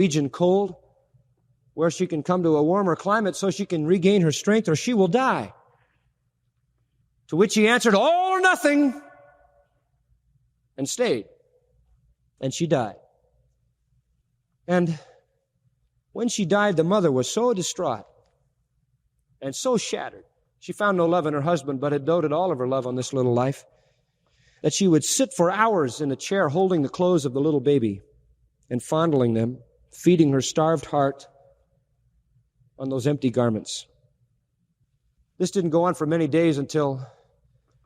region cold, where she can come to a warmer climate so she can regain her strength, or she will die. To which he answered, all or nothing, and stayed. And she died. And when she died, the mother was so distraught and so shattered. She found no love in her husband, but had doted all of her love on this little life, that she would sit for hours in a chair holding the clothes of the little baby and fondling them, feeding her starved heart on those empty garments. This didn't go on for many days until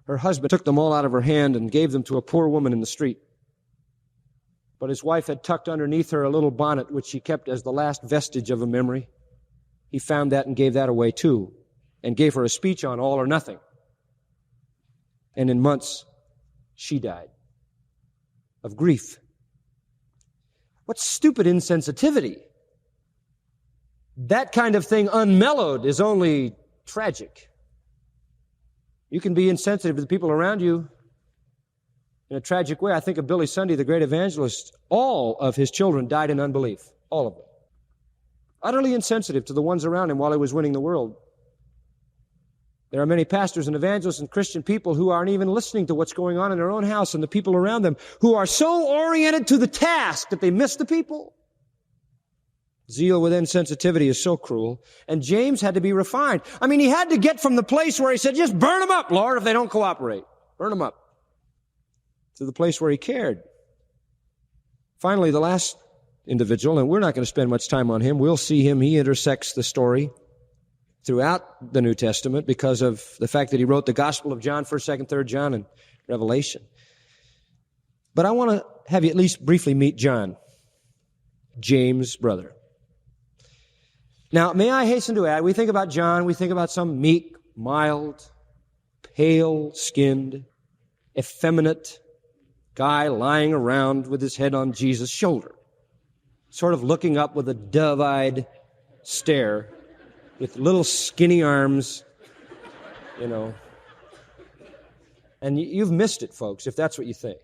her husband took them all out of her hand and gave them to a poor woman in the street. But his wife had tucked underneath her a little bonnet which she kept as the last vestige of a memory. He found that and gave that away too, and gave her a speech on all or nothing. And in months, she died of grief. What stupid insensitivity. That kind of thing unmellowed is only tragic. You can be insensitive to the people around you in a tragic way. I think of Billy Sunday, the great evangelist. All of his children died in unbelief. All of them. Utterly insensitive to the ones around him while he was winning the world. There are many pastors and evangelists and Christian people who aren't even listening to what's going on in their own house and the people around them, who are so oriented to the task that they miss the people. Zeal with insensitivity is so cruel. And James had to be refined. I mean, he had to get from the place where he said, just burn them up, Lord, if they don't cooperate. Burn them up. To the place where he cared. Finally, the last individual, and we're not going to spend much time on him. We'll see him. He intersects the story throughout the New Testament because of the fact that he wrote the Gospel of John, 1st, 2nd, 3rd John, and Revelation. But I want to have you at least briefly meet John, James' brother. Now, may I hasten to add, we think about John, we think about some meek, mild, pale-skinned, effeminate guy lying around with his head on Jesus' shoulder, sort of looking up with a dove-eyed stare, with little skinny arms, you know. And you've missed it, folks, if that's what you think.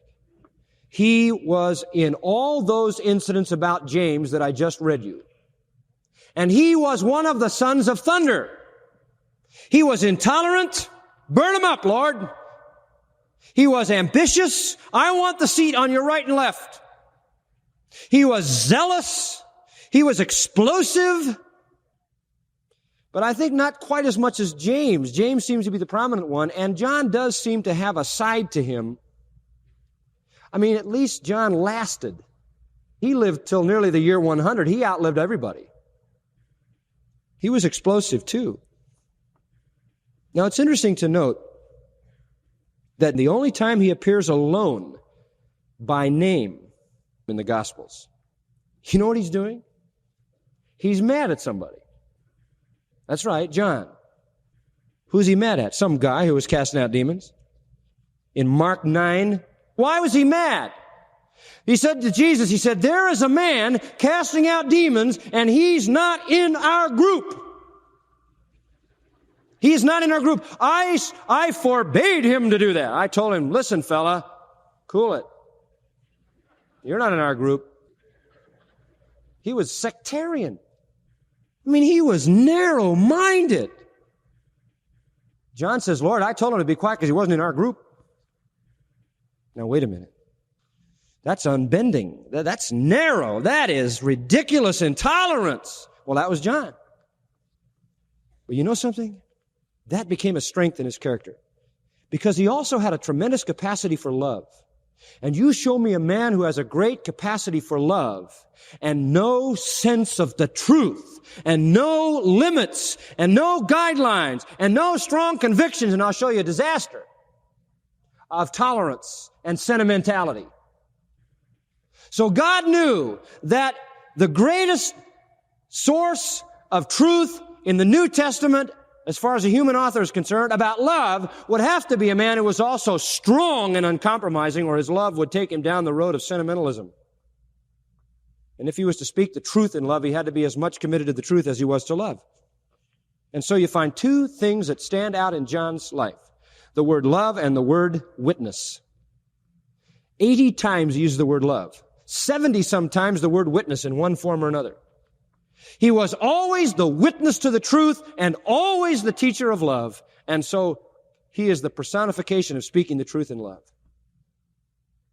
He was in all those incidents about James that I just read you. And he was one of the sons of thunder. He was intolerant. Burn him up, Lord. He was ambitious. I want the seat on your right and left. He was zealous. He was explosive. But I think not quite as much as James. James seems to be the prominent one, and John does seem to have a side to him. I mean, at least John lasted. He lived till nearly the year 100. He outlived everybody. He was explosive too. Now, it's interesting to note that the only time he appears alone by name in the Gospels, you know what he's doing? He's mad at somebody. That's right, John. Who's he mad at? Some guy who was casting out demons. In Mark 9, why was he mad? He said to Jesus, he said, there is a man casting out demons and he's not in our group. He's not in our group. I forbade him to do that. I told him, listen, fella, cool it. You're not in our group. He was sectarian. I mean, he was narrow-minded. John says, Lord, I told him to be quiet because he wasn't in our group. Now, wait a minute. That's unbending. That's narrow. That is ridiculous intolerance. Well, that was John. But you know something? That became a strength in his character because he also had a tremendous capacity for love. And you show me a man who has a great capacity for love and no sense of the truth and no limits and no guidelines and no strong convictions, and I'll show you a disaster of tolerance and sentimentality. So God knew that the greatest source of truth in the New Testament, as far as a human author is concerned, about love would have to be a man who was also strong and uncompromising, or his love would take him down the road of sentimentalism. And if he was to speak the truth in love, he had to be as much committed to the truth as he was to love. And so you find two things that stand out in John's life: the word love and the word witness. 80 times he used the word love. 70 sometimes the word witness in one form or another. He was always the witness to the truth and always the teacher of love. And so he is the personification of speaking the truth in love.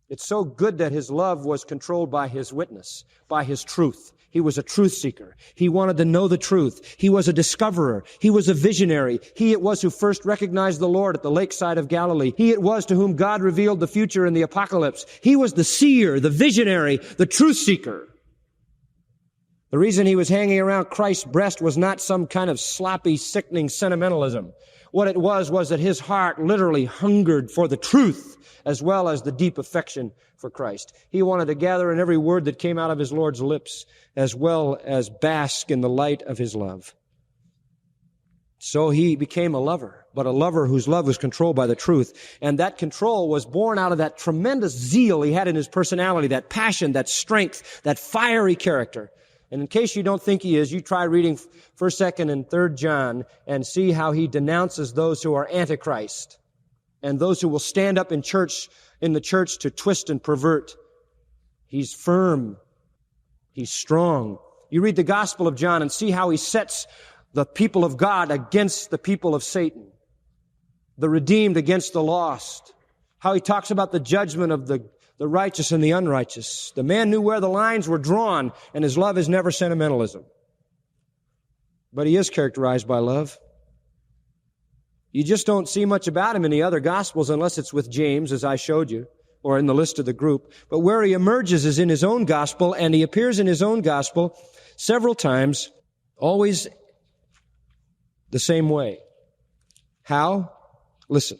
It's so good that his love was controlled by his witness, by his truth. He was a truth seeker. He wanted to know the truth. He was a discoverer. He was a visionary. He it was who first recognized the Lord at the lakeside of Galilee. He it was to whom God revealed the future in the apocalypse. He was the seer, the visionary, the truth seeker. The reason he was hanging around Christ's breast was not some kind of sloppy, sickening sentimentalism. What it was that his heart literally hungered for the truth as well as the deep affection for Christ. He wanted to gather in every word that came out of his Lord's lips as well as bask in the light of his love. So he became a lover, but a lover whose love was controlled by the truth. And that control was born out of that tremendous zeal he had in his personality, that passion, that strength, that fiery character. And in case you don't think he is, you try reading 1st, 2nd, and 3rd John and see how he denounces those who are antichrist and those who will stand up in the church to twist and pervert. He's firm. He's strong. You read the Gospel of John and see how he sets the people of God against the people of Satan, the redeemed against the lost, how he talks about the judgment of the righteous and the unrighteous. The man knew where the lines were drawn, and his love is never sentimentalism. But he is characterized by love. You just don't see much about him in the other Gospels unless it's with James, as I showed you, or in the list of the group. But where he emerges is in his own Gospel, and he appears in his own Gospel several times, always the same way. How? Listen.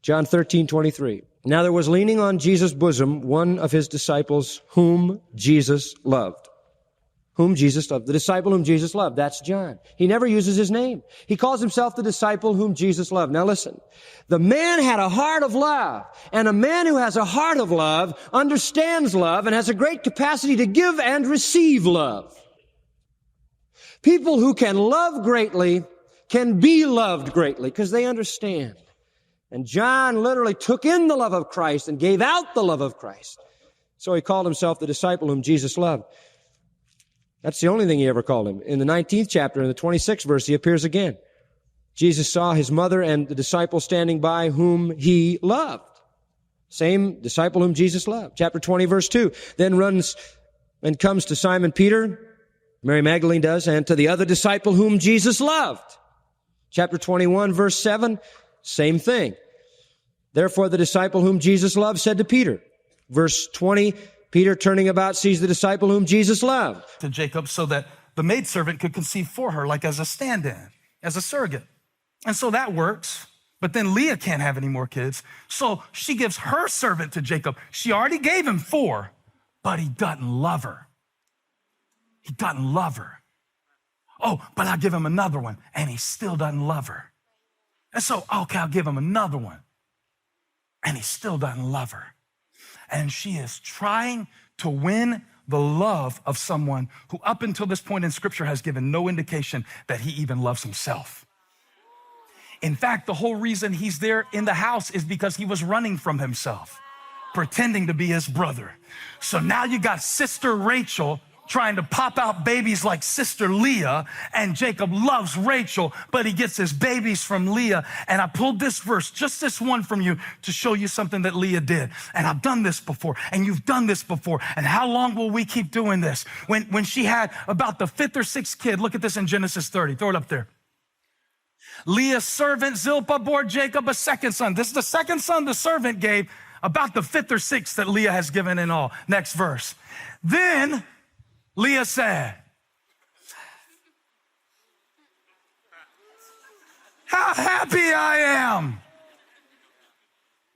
John 13:23. Now there was leaning on Jesus' bosom one of his disciples whom Jesus loved. Whom Jesus loved. The disciple whom Jesus loved. That's John. He never uses his name. He calls himself the disciple whom Jesus loved. Now listen. The man had a heart of love. And a man who has a heart of love understands love and has a great capacity to give and receive love. People who can love greatly can be loved greatly because they understand. And John literally took in the love of Christ and gave out the love of Christ. So he called himself the disciple whom Jesus loved. That's the only thing he ever called him. In the 19th chapter, in the 26th verse, he appears again. Jesus saw his mother and the disciple standing by whom he loved. Same disciple whom Jesus loved. Chapter 20, verse 2. Then runs and comes to Simon Peter, Mary Magdalene does, and to the other disciple whom Jesus loved. Chapter 21, verse 7. Same thing. Therefore, the disciple whom Jesus loved said to Peter. Verse 20, Peter turning about sees the disciple whom Jesus loved. To Jacob so that the maidservant could conceive for her, like as a stand-in, as a surrogate. And so that works. But then Leah can't have any more kids. So she gives her servant to Jacob. She already gave him 4, but he doesn't love her. He doesn't love her. Oh, but I'll give him another one. And he still doesn't love her. And so, okay, I'll give him another one. And he still doesn't love her. And she is trying to win the love of someone who up until this point in Scripture has given no indication that he even loves himself. In fact, the whole reason he's there in the house is because he was running from himself, pretending to be his brother. So now you got Sister Rachel trying to pop out babies like Sister Leah, and Jacob loves Rachel, but he gets his babies from Leah. And I pulled this verse, just this one from you, to show you something that Leah did. And I've done this before, and you've done this before, and how long will we keep doing this? When she had about the 5th or 6th kid, look at this in Genesis 30, throw it up there. Leah's servant Zilpah bore Jacob a second son. This is the second son the servant gave, about the 5th or 6th that Leah has given in all. Next verse. Then Leah said, how happy I am.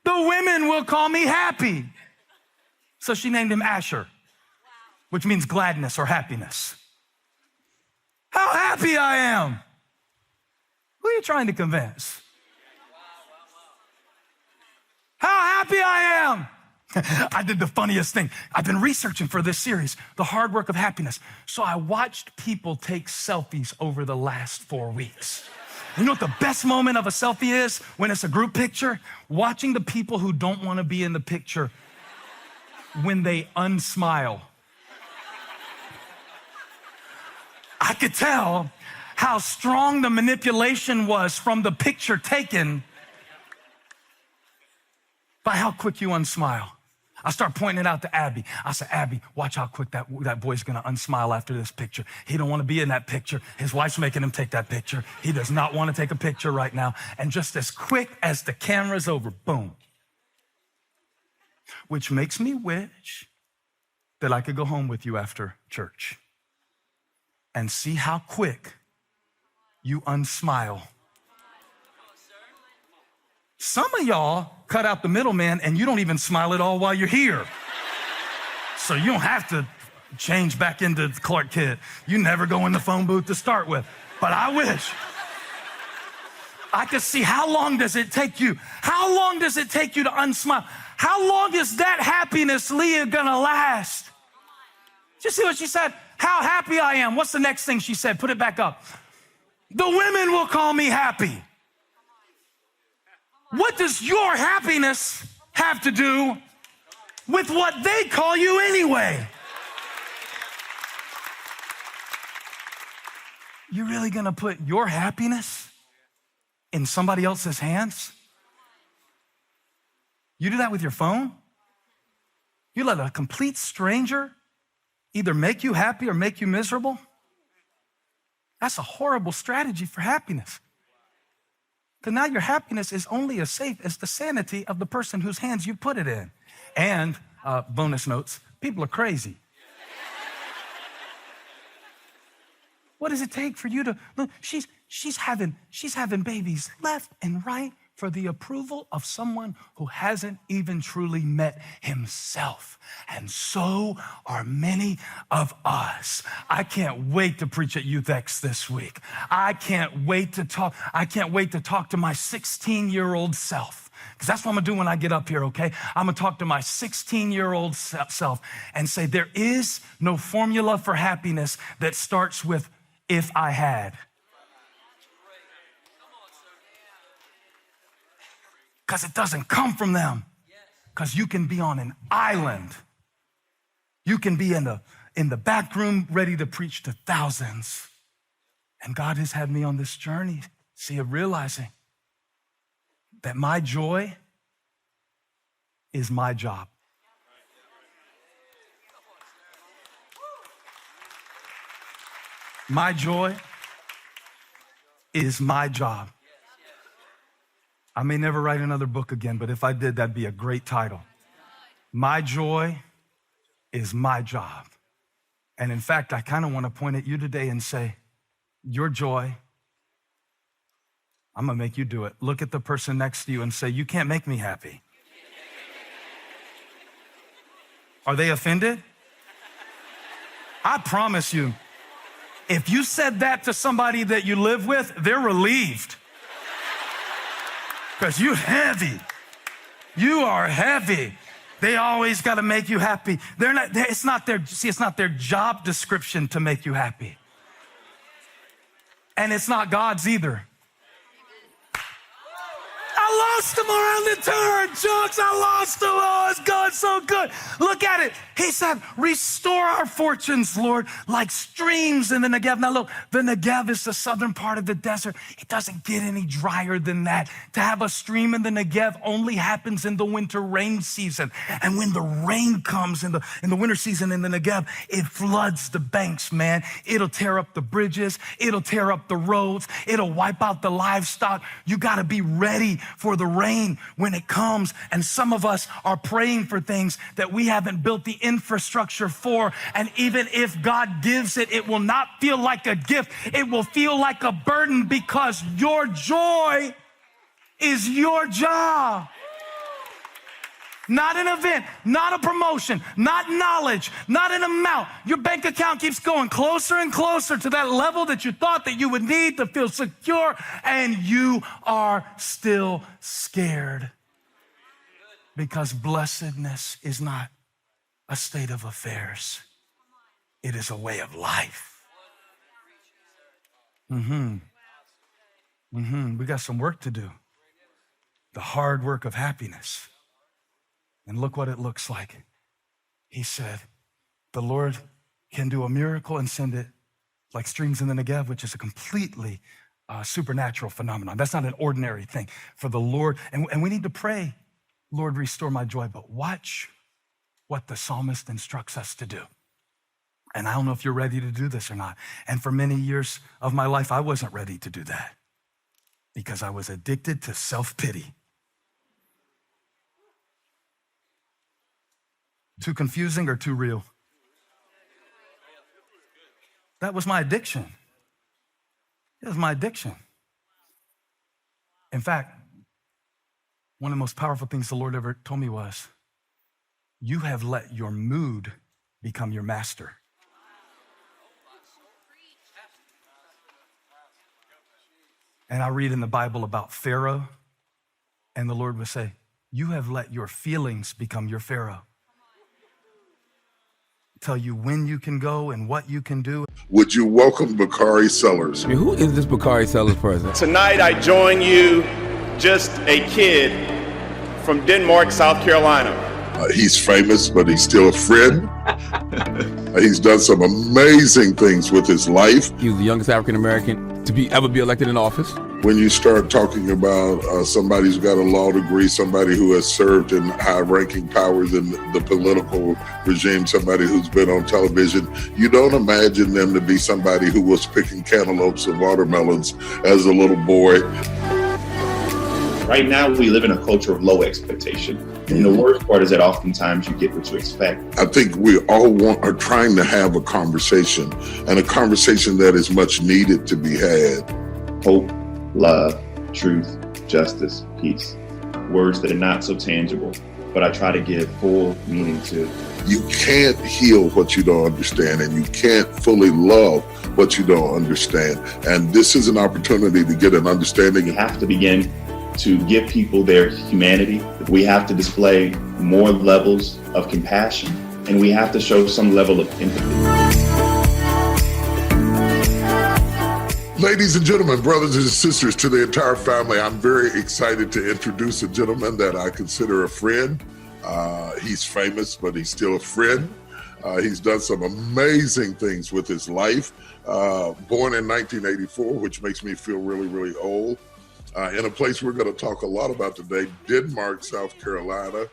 The women will call me happy. So she named him Asher, which means gladness or happiness. How happy I am. Who are you trying to convince? How happy I am. I did the funniest thing. I've been researching for this series, The Hard Work of Happiness. So I watched people take selfies over the last 4 weeks. You know what the best moment of a selfie is? When it's a group picture? Watching the people who don't want to be in the picture when they unsmile. I could tell how strong the manipulation was from the picture taken by how quick you unsmile. I start pointing it out to Abby. I said, Abby, watch how quick that boy's gonna unsmile after this picture. He don't wanna be in that picture. His wife's making him take that picture. He does not wanna take a picture right now. And just as quick as the camera's over, boom. Which makes me wish that I could go home with you after church and see how quick you unsmile. Some of y'all cut out the middleman and you don't even smile at all while you're here. So you don't have to change back into Clark Kent. You never go in the phone booth to start with. But I wish. I could see how long does it take you? How long does it take you to unsmile? How long is that happiness, Leah, gonna last? Did you see what she said? How happy I am. What's the next thing she said? Put it back up. The women will call me happy. What does your happiness have to do with what they call you anyway? You're really gonna put your happiness in somebody else's hands? You do that with your phone? You let a complete stranger either make you happy or make you miserable? That's a horrible strategy for happiness. Because now your happiness is only as safe as the sanity of the person whose hands you put it in. And bonus notes, people are crazy. What does it take for you to look? She's having babies left and right for the approval of someone who hasn't even truly met himself. And so are many of us. I can't wait to preach at YouthX this week. I can't wait to talk to my 16-year-old self. Because that's what I'm gonna do when I get up here, okay? I'm gonna talk to my 16-year-old self and say, there is no formula for happiness that starts with if I had. Because it doesn't come from them. Because you can be on an island. You can be in the back room ready to preach to thousands. And God has had me on this journey, see, of realizing that my joy is my job. My joy is my job. I may never write another book again, but if I did, that'd be a great title. My joy is my job. And in fact, I kind of want to point at you today and say, your joy, I'm going to make you do it. Look at the person next to you and say, you can't make me happy. Are they offended? I promise you, if you said that to somebody that you live with, they're relieved. Because you're heavy. You are heavy. They always got to make you happy. It's not their job description to make you happy. And it's not God's either. I lost him around the turn, Chunks. I lost him. Oh, it's going so good. Look at it. He said, restore our fortunes, Lord, like streams in the Negev. Now look, the Negev is the southern part of the desert. It doesn't get any drier than that. To have a stream in the Negev only happens in the winter rain season. And when the rain comes in the winter season in the Negev, it floods the banks, man. It'll tear up the bridges. It'll tear up the roads. It'll wipe out the livestock. You got to be ready for the rain when it comes. And some of us are praying for things that we haven't built the infrastructure for. And even if God gives it, it will not feel like a gift. It will feel like a burden because your joy is your job. Not an event, not a promotion, not knowledge, not an amount. Your bank account keeps going closer and closer to that level that you thought that you would need to feel secure, and you are still scared because blessedness is not a state of affairs. It is a way of life. We got some work to do. The hard work of happiness. And look what it looks like. he said, the Lord can do a miracle and send it like streams in the Negev, which is a completely supernatural phenomenon. That's not an ordinary thing for the Lord. And we need to pray, Lord, restore my joy. But watch what the psalmist instructs us to do. And I don't know if you're ready to do this or not. And for many years of my life, I wasn't ready to do that because I was addicted to self-pity. Too confusing or too real? That was my addiction. It was my addiction. In fact, one of the most powerful things the Lord ever told me was, you have let your mood become your master. And I read in the Bible about Pharaoh, and the Lord would say, you have let your feelings become your Pharaoh. Tell you when you can go and what you can do. Would you welcome Bakari Sellers? I mean, who is this Bakari Sellers person? Tonight I join you, just a kid from Denmark, South Carolina. He's famous, but he's still a friend. He's done some amazing things with his life. He was the youngest African American to ever be elected in office. When you start talking about somebody who's got a law degree, somebody who has served in high-ranking powers in the political regime, somebody who's been on television, you don't imagine them to be somebody who was picking cantaloupes and watermelons as a little boy. Right now, we live in a culture of low expectation. And the worst part is that oftentimes you get what you expect. I think we all are trying to have a conversation, and a conversation that is much needed to be had. Hope, love, truth, justice, peace. Words that are not so tangible, but I try to give full meaning to. You can't heal what you don't understand, and you can't fully love what you don't understand. And this is an opportunity to get an understanding. We have to begin to give people their humanity. We have to display more levels of compassion, and we have to show some level of empathy. Ladies and gentlemen, brothers and sisters, to the entire family, I'm very excited to introduce a gentleman that I consider a friend. He's famous, but he's still a friend. He's done some amazing things with his life. Born in 1984, which makes me feel really, really old. In a place we're going to talk a lot about today, Denmark, South Carolina.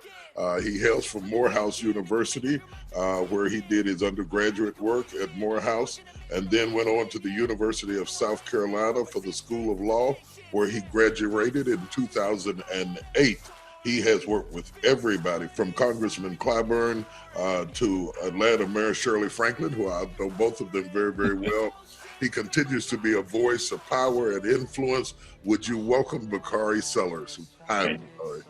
He hails from Morehouse University, where he did his undergraduate work at Morehouse, and then went on to the University of South Carolina for the School of Law, where he graduated in 2008. He has worked with everybody from Congressman Clyburn to Atlanta Mayor Shirley Franklin, who I know both of them very, very well. He continues to be a voice of power and influence. Would you welcome Bakari Sellers? Hi, Bakari.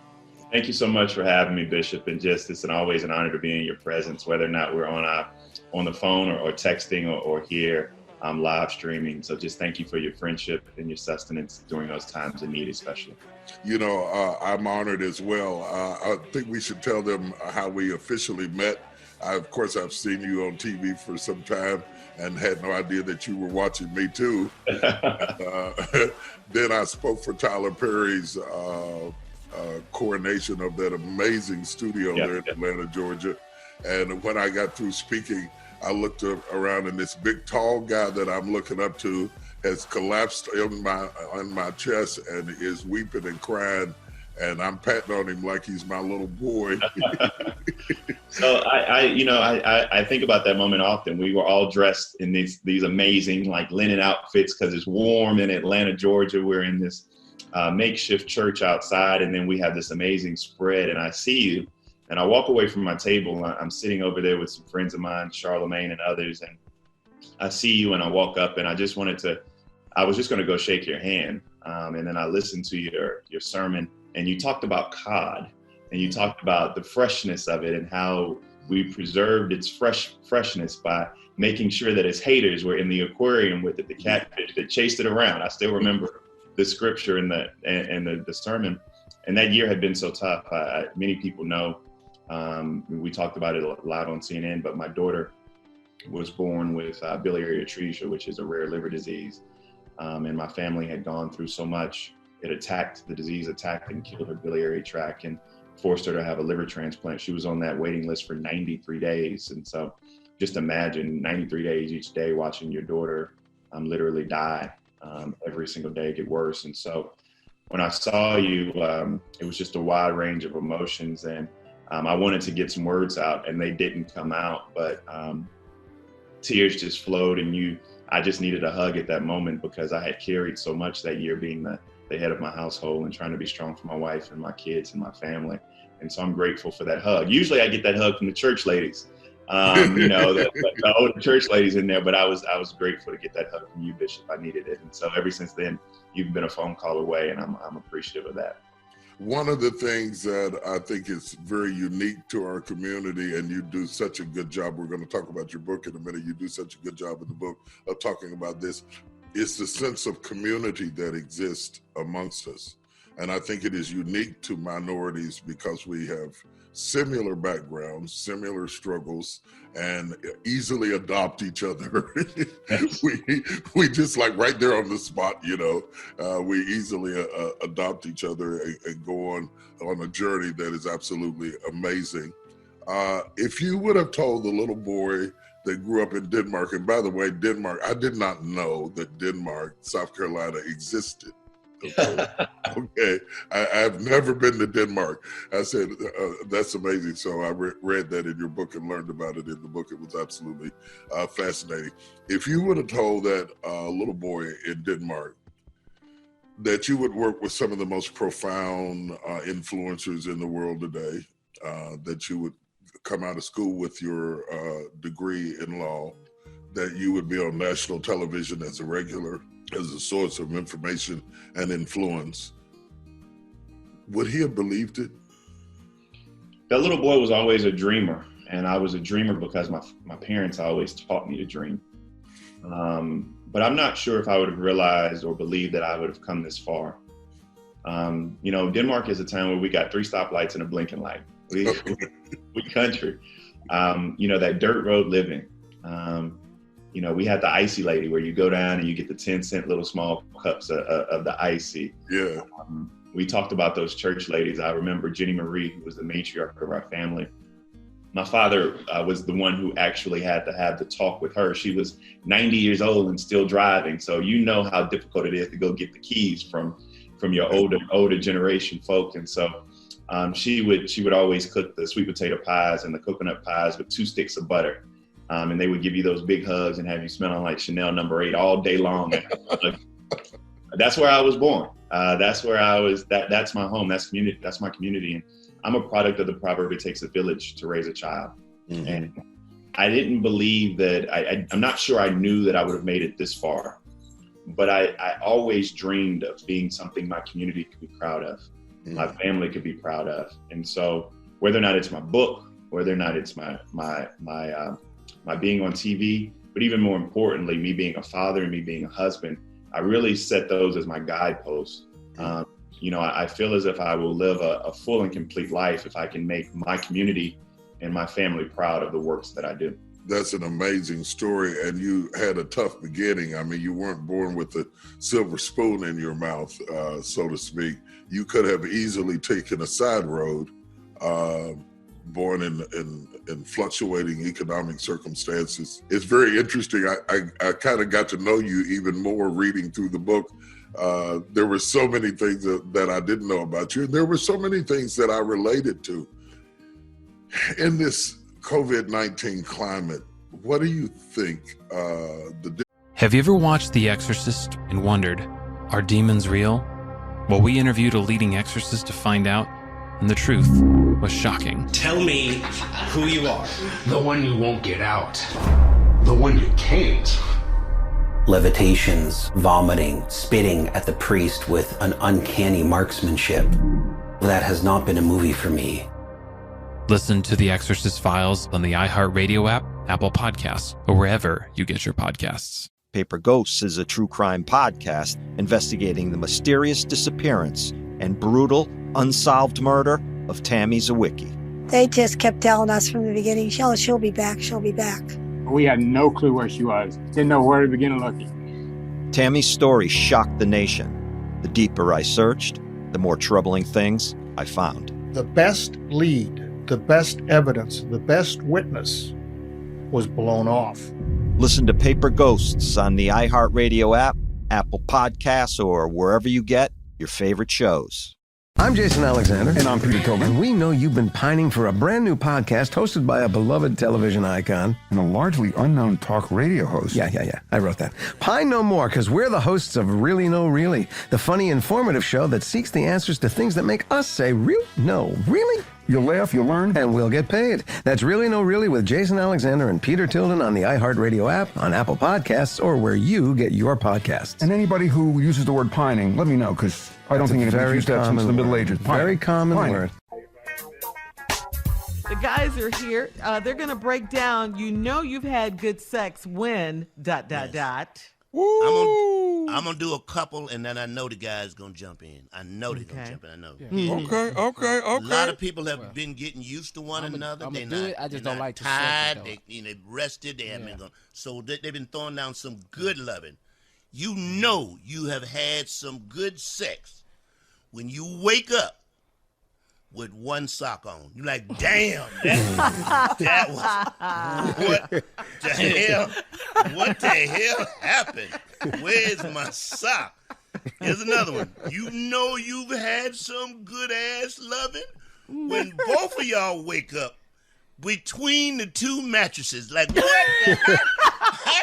Thank you so much for having me, Bishop. And just, it's always an honor to be in your presence, whether or not we're on the phone or texting or here live streaming. So just thank you for your friendship and your sustenance during those times of need, especially. You know, I'm honored as well. I think we should tell them how we officially met. Of course, I've seen you on TV for some time and had no idea that you were watching me too. Then I spoke for Tyler Perry's coronation of that amazing studio there in Atlanta, Georgia. And when I got through speaking, I looked around, and this big, tall guy that I'm looking up to has collapsed on my chest and is weeping and crying. And I'm patting on him like he's my little boy. So I think about that moment often. We were all dressed in these amazing like linen outfits because it's warm in Atlanta, Georgia. We're in this makeshift church outside, and then we have this amazing spread. And I see you, and I walk away from my table. I'm sitting over there with some friends of mine, Charlemagne and others, and I see you, and I walk up, and I was just going to go shake your hand, and then I listened to your sermon. And you talked about cod, and you talked about the freshness of it and how we preserved its freshness by making sure that its haters were in the aquarium with it, the catfish that chased it around. I still remember the scripture and the sermon. And that year had been so tough. Many people know, we talked about it a lot on CNN, but my daughter was born with biliary atresia, which is a rare liver disease. And my family had gone through so much. The disease attacked and killed her biliary tract. And forced her to have a liver transplant. She was on that waiting list for 93 days. And so just imagine 93 days each day watching your daughter literally die every single day, get worse. And so when I saw you, it was just a wide range of emotions. And I wanted to get some words out, and they didn't come out, but tears just flowed. And I just needed a hug at that moment, because I had carried so much that year, being the head of my household and trying to be strong for my wife and my kids and my family. And so I'm grateful for that hug. Usually I get that hug from the church ladies, the older church ladies in there, but I was grateful to get that hug from you, Bishop. I needed it. And so ever since then, you've been a phone call away, and I'm appreciative of that. One of the things that I think is very unique to our community, and you do such a good job, we're going to talk about your book in a minute, you do such a good job in the book of talking about this, is the sense of community that exists amongst us. And I think it is unique to minorities because we have similar backgrounds, similar struggles, and easily adopt each other. we just like right there on the spot, we easily adopt each other and go on a journey that is absolutely amazing. If you would have told the little boy that grew up in Denmark, and by the way, Denmark, I did not know that Denmark, South Carolina existed. Okay. I've never been to Denmark. I said, that's amazing. So I read that in your book and learned about it in the book. It was absolutely fascinating. If you would have told that little boy in Denmark that you would work with some of the most profound influencers in the world today, that you would come out of school with your degree in law, that you would be on national television as a regular, as a source of information and influence, would he have believed it? That little boy was always a dreamer, and I was a dreamer because my parents always taught me to dream. But I'm not sure if I would have realized or believed that I would have come this far. Denmark is a town where we got 3 stoplights and a blinking light. We country. That dirt road living. We had the icy lady where you go down and you get the 10-cent little small cups of the icy. Yeah. We talked about those church ladies. I remember Jenny Marie, who was the matriarch of our family. My father was the one who actually had to have the talk with her. She was 90 years old and still driving. So you know how difficult it is to go get the keys from your older generation folk. And so she would always cook the sweet potato pies and the coconut pies with 2 sticks of butter. And they would give you those big hugs and have you smelling like Chanel No. 8 all day long. That's where I was born. That's where I was. That's my home. That's community. That's my community. And I'm a product of the proverb, it takes a village to raise a child. Mm-hmm. And I didn't believe that, I'm not sure I knew that I would have made it this far, but I always dreamed of being something my community could be proud of, my family could be proud of. And so whether or not it's my book, whether or not it's my being on TV, but even more importantly, me being a father and me being a husband, I really set those as my guideposts. I feel as if I will live a full and complete life if I can make my community and my family proud of the works that I do. That's an amazing story. And you had a tough beginning. I mean, you weren't born with a silver spoon in your mouth, so to speak. You could have easily taken a side road, born in fluctuating economic circumstances. It's very interesting. I kind of got to know you even more reading through the book. There were so many things that I didn't know about you. And there were so many things that I related to. In this COVID-19 climate, what do you think Have you ever watched The Exorcist and wondered, are demons real? Well, we interviewed a leading exorcist to find out, and the truth was shocking. Tell me who you are. The one you won't get out. The one you can't. Levitations, vomiting, spitting at the priest with an uncanny marksmanship. That has not been a movie for me. Listen to The Exorcist Files on the iHeartRadio app, Apple Podcasts, or wherever you get your podcasts. Paper Ghosts is a true crime podcast investigating the mysterious disappearance and brutal, unsolved murder of Tammy Zawicki. They just kept telling us from the beginning, she'll be back, she'll be back. We had no clue where she was. Didn't know where to begin looking. Tammy's story shocked the nation. The deeper I searched, the more troubling things I found. the best lead, the best evidence, the best witness was blown off. Listen to Paper Ghosts on the iHeartRadio app, Apple Podcasts, or wherever you get your favorite shows. I'm Jason Alexander. And I'm Peter Tobin. And we know you've been pining for a brand new podcast hosted by a beloved television icon. And a largely unknown talk radio host. Yeah. I wrote that. Pine no more, because we're the hosts of Really No Really, the funny, informative show that seeks the answers to things that make us say, real? No, really? You'll laugh, you'll learn. And we'll get paid. That's Really No Really with Jason Alexander and Peter Tilden on the iHeartRadio app, on Apple Podcasts, or where you get your podcasts. And anybody who uses the word pining, let me know, because I don't think anybody's used that since the Middle Ages. Very common word. The guys are here. They're going to break down, you know you've had good sex when, ... Woo! I'm gonna do a couple, and then I know the guy's gonna jump in. I know they're gonna jump in. I know. Yeah. Okay. A lot of people have been getting used to one another. They do it. I just don't like to tired. They rested. They haven't been gone. So they've been throwing down some good loving. You know you have had some good sex when you wake up with one sock on. You're like, damn, that was what the hell? What the hell happened? Where's my sock? Here's another one. You know you've had some good ass loving when both of y'all wake up between the two mattresses. Like, what the hell?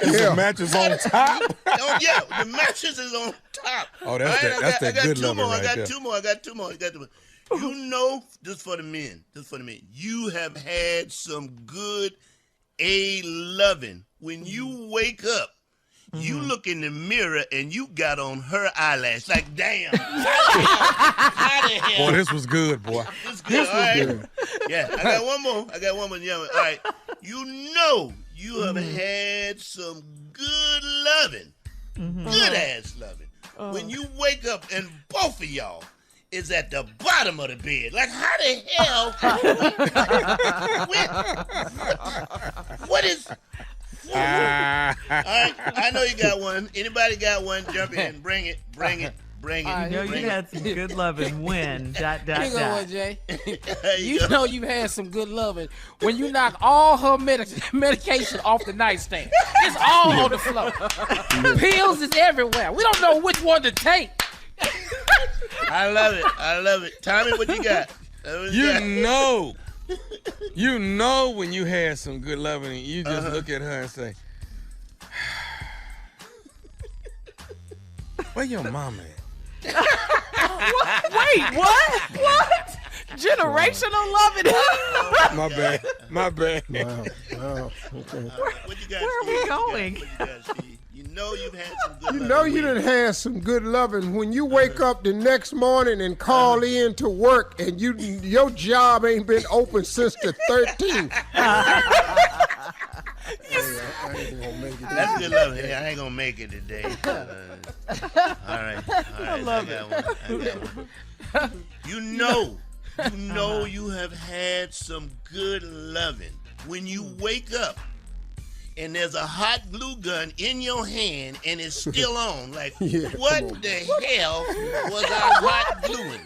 Is the mattress on top? Oh yeah, the mattress is on top. Oh, that's that good loving right there. I got two more. You know, just for the men, you have had some good loving. When you wake up, you look in the mirror and you got on her eyelash. Like, damn. How the hell? Boy, this was good, boy. This was good. Yeah, I got one more. Yeah, all right. You know you have had some good loving. Good ass loving. When you wake up and both of y'all is at the bottom of the bed. Like, how the hell? What is... All right, I know you got one. Anybody got one? Jump in. Bring it. You know you had some good loving when, ... Hang on, Jay. You know you've had some good loving when you knock all her medication off the nightstand. It's all on the floor. Pills is everywhere. We don't know which one to take. I love it. Tommy, what you got? You know when you had some good loving, and you just look at her and say, where your mama at? What? Wait, what? Generational loving. My bad. Wow. Okay. Where are we going? You know you've had some good loving. You know you done had some good loving when you wake up the next morning and call in to work and your job ain't been open since the 13th. That's good loving. Hey, I ain't gonna make it today. All right. I love it. I got one. You know you have had some good loving when you wake up and there's a hot glue gun in your hand and it's still on. Like, what the hell was I hot gluing?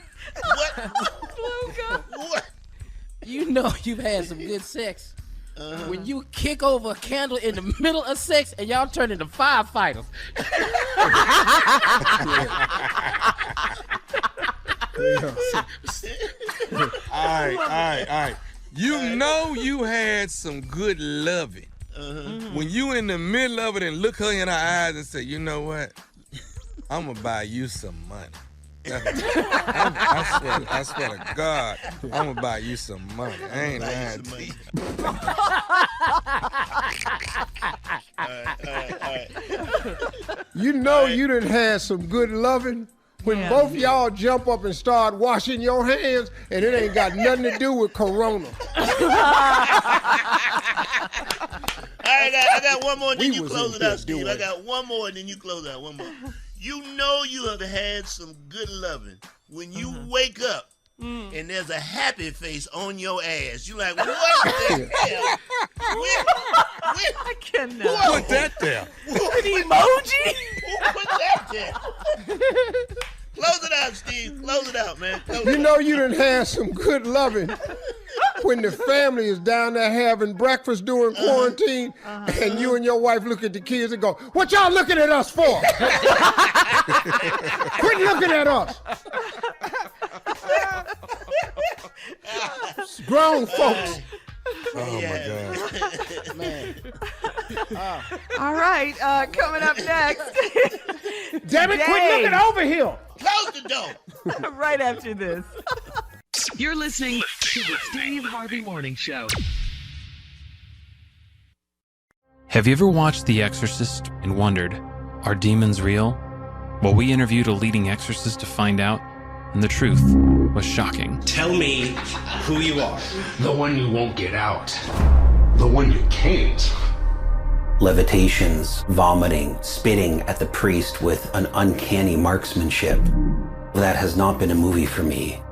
What? You know you've had some good sex when you kick over a candle in the middle of sex and y'all turn into firefighters. All right. You know you had some good loving when you in the middle of it and look her in her eyes and say, you know what? I'm gonna buy you some money. I swear to God, I'm gonna buy you some money. I ain't lying to you. All right. You know you done had some good loving when both y'all jump up and start washing your hands and it ain't got nothing to do with Corona. I got one more, and then you close it out, Steve. I got one more, and then you close it out. One more. You know you have had some good loving when you wake up and there's a happy face on your ass. You like, what the hell? I cannot. Who put that there? An emoji? Who put that there? Close it out, Steve. Close it out, man. You know you done had some good loving when the family is down there having breakfast during quarantine, and you and your wife look at the kids and go, "What y'all looking at us for? Quit looking at us." Grown folks. Oh my God. Man. All right, coming up next. Damn it, quit looking over here. Close the door. Right after this. You're listening to the Steve Harvey Morning Show. Have you ever watched The Exorcist and wondered, are demons real? Well, we interviewed a leading exorcist to find out, and the truth was shocking. Tell me who you are. The one you won't get out. The one you can't. Levitations, vomiting, spitting at the priest with an uncanny marksmanship. That has not been a movie for me.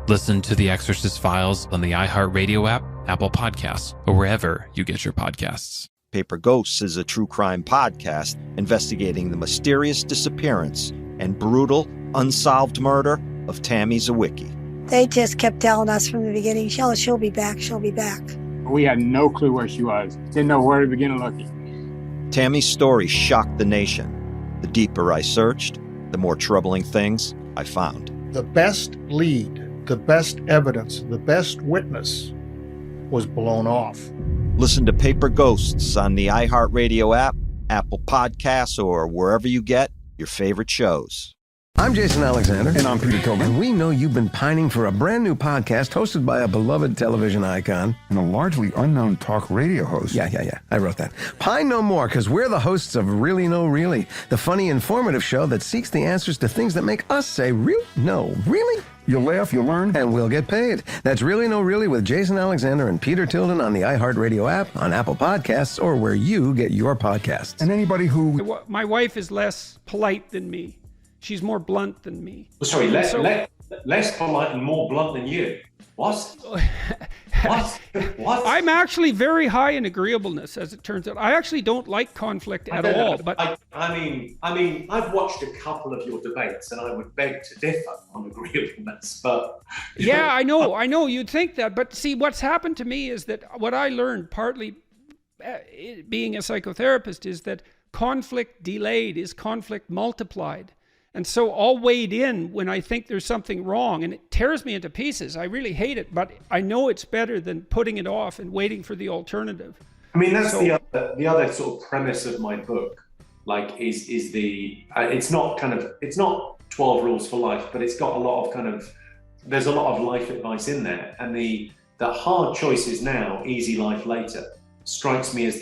Listen to The Exorcist Files on the iHeartRadio app, Apple Podcasts, or wherever you get your podcasts. Paper Ghosts is a true crime podcast investigating the mysterious disappearance and brutal, unsolved murder of Tammy Zawicki. They just kept telling us from the beginning, she'll be back, she'll be back. We had no clue where she was. Didn't know where to begin looking. Tammy's story shocked the nation. The deeper I searched, the more troubling things I found. The best lead, the best evidence, the best witness was blown off. Listen to Paper Ghosts on the iHeartRadio app, Apple Podcasts, or wherever you get your favorite shows. I'm Jason Alexander. And I'm Peter Tillman. And we know you've been pining for a brand new podcast hosted by a beloved television icon. And a largely unknown talk radio host. Yeah. I wrote that. Pine no more, because we're the hosts of Really No Really, the funny, informative show that seeks the answers to things that make us say, no, really? You'll laugh, you'll learn. And we'll get paid. That's Really No Really with Jason Alexander and Peter Tilden on the iHeartRadio app, on Apple Podcasts, or where you get your podcasts. And anybody who... My wife is less polite than me. She's more blunt than me. Sorry, less polite and more blunt than you. What? What? I'm actually very high in agreeableness, as it turns out. I actually don't like conflict at all. But I mean, I've watched a couple of your debates, and I would beg to differ on agreeableness. But yeah, I know. You'd think that, but see, what's happened to me is that what I learned, partly being a psychotherapist, is that conflict delayed is conflict multiplied. And so I'll wade in when I think there's something wrong, and it tears me into pieces. I really hate it, but I know it's better than putting it off and waiting for the alternative. I mean, that's the other sort of premise of my book. Like, is the it's not 12 rules for life, but it's got a lot of there's a lot of life advice in there, and the hard choices now, easy life later, strikes me as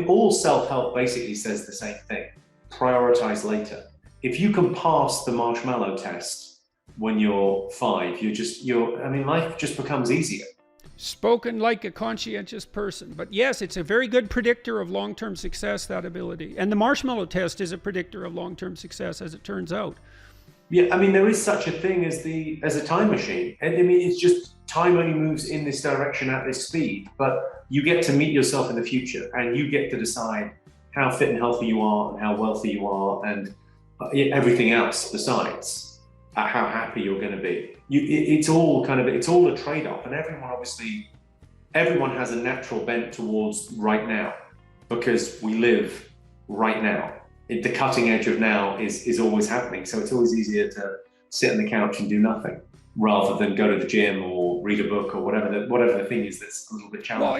all self-help basically says the same thing: prioritize later. If you can pass the marshmallow test when you're 5, life just becomes easier. Spoken like a conscientious person. But yes, it's a very good predictor of long-term success, that ability. And the marshmallow test is a predictor of long-term success, as it turns out. Yeah, there is such a thing as a time machine. It's just time only moves in this direction at this speed, but you get to meet yourself in the future, and you get to decide how fit and healthy you are and how wealthy you are, and everything else besides how happy you're going to be. It's all a trade-off, and everyone has a natural bent towards right now, because we live right now. The cutting edge of now is always happening, so it's always easier to sit on the couch and do nothing rather than go to the gym or read a book or whatever the thing is that's a little bit challenging. Well,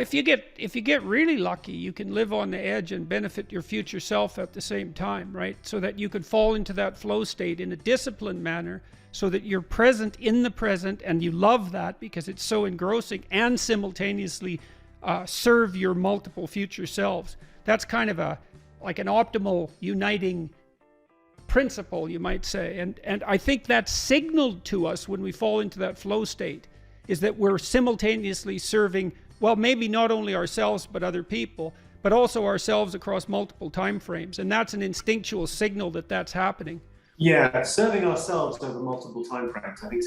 if you get really lucky, you can live on the edge and benefit your future self at the same time, right? So that you could fall into that flow state in a disciplined manner, so that you're present in the present, and you love that because it's so engrossing, and simultaneously serve your multiple future selves. That's kind of like an optimal uniting principle, you might say. And I think that's signaled to us when we fall into that flow state, is that we're simultaneously serving, well, maybe not only ourselves but other people, but also ourselves across multiple time frames. And that's an instinctual signal that that's happening. Yeah, serving ourselves over multiple time frames, I think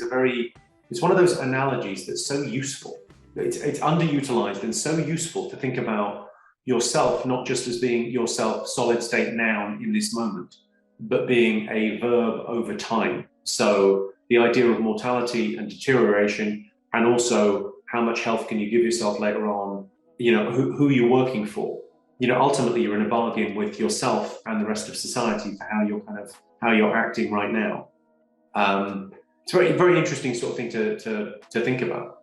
it's one of those analogies that's so useful. It's underutilized and so useful to think about yourself not just as being yourself, solid state now in this moment, but being a verb over time. So the idea of mortality and deterioration, and also how much health can you give yourself later on, who are you working for? Ultimately you're in a bargain with yourself and the rest of society for how you're acting right now. It's a very, very interesting sort of thing to think about.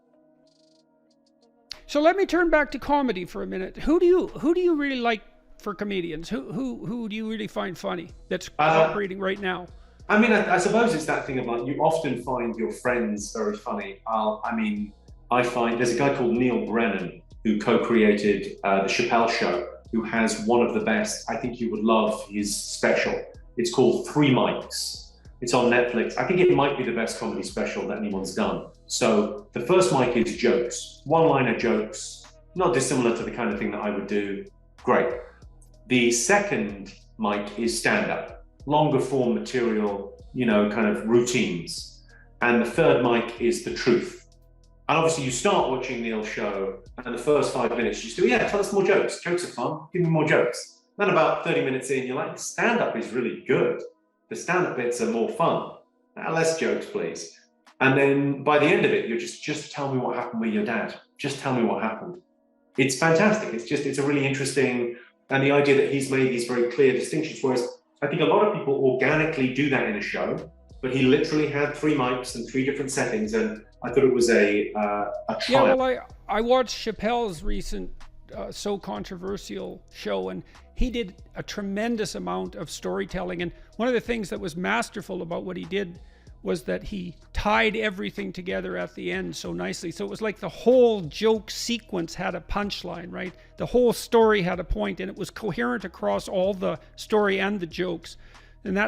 So let me turn back to comedy for a minute. Who do you really like for comedians? Who do you really find funny that's operating right now? I mean, I suppose it's that thing of like, you often find your friends very funny. I find there's a guy called Neil Brennan who co-created The Chappelle Show, who has one of the best. I think you would love his special. It's called 3 Mics. It's on Netflix. I think it might be the best comedy special that anyone's done. So the first mic is jokes, one-liner jokes, not dissimilar to the kind of thing that I would do. Great. The second mic is stand-up, longer form material, kind of routines. And the third mic is the truth. And obviously you start watching Neil's show and the first 5 minutes you just go, yeah, tell us more jokes. Jokes are fun, give me more jokes. Then about 30 minutes in, you're like, stand-up is really good. The stand-up bits are more fun. Less jokes, please. And then by the end of it, you're just tell me what happened with your dad. Just tell me what happened. It's fantastic. It's a really interesting, and the idea that he's made these very clear distinctions, whereas I think a lot of people organically do that in a show, but he literally had 3 mics and 3 different settings, and I thought it was a triumph. Yeah, well, I watched Chappelle's recent So Controversial show, and he did a tremendous amount of storytelling. And one of the things that was masterful about what he did was that he tied everything together at the end so nicely. So it was like the whole joke sequence had a punchline, right? The whole story had a point, and it was coherent across all the story and the jokes. And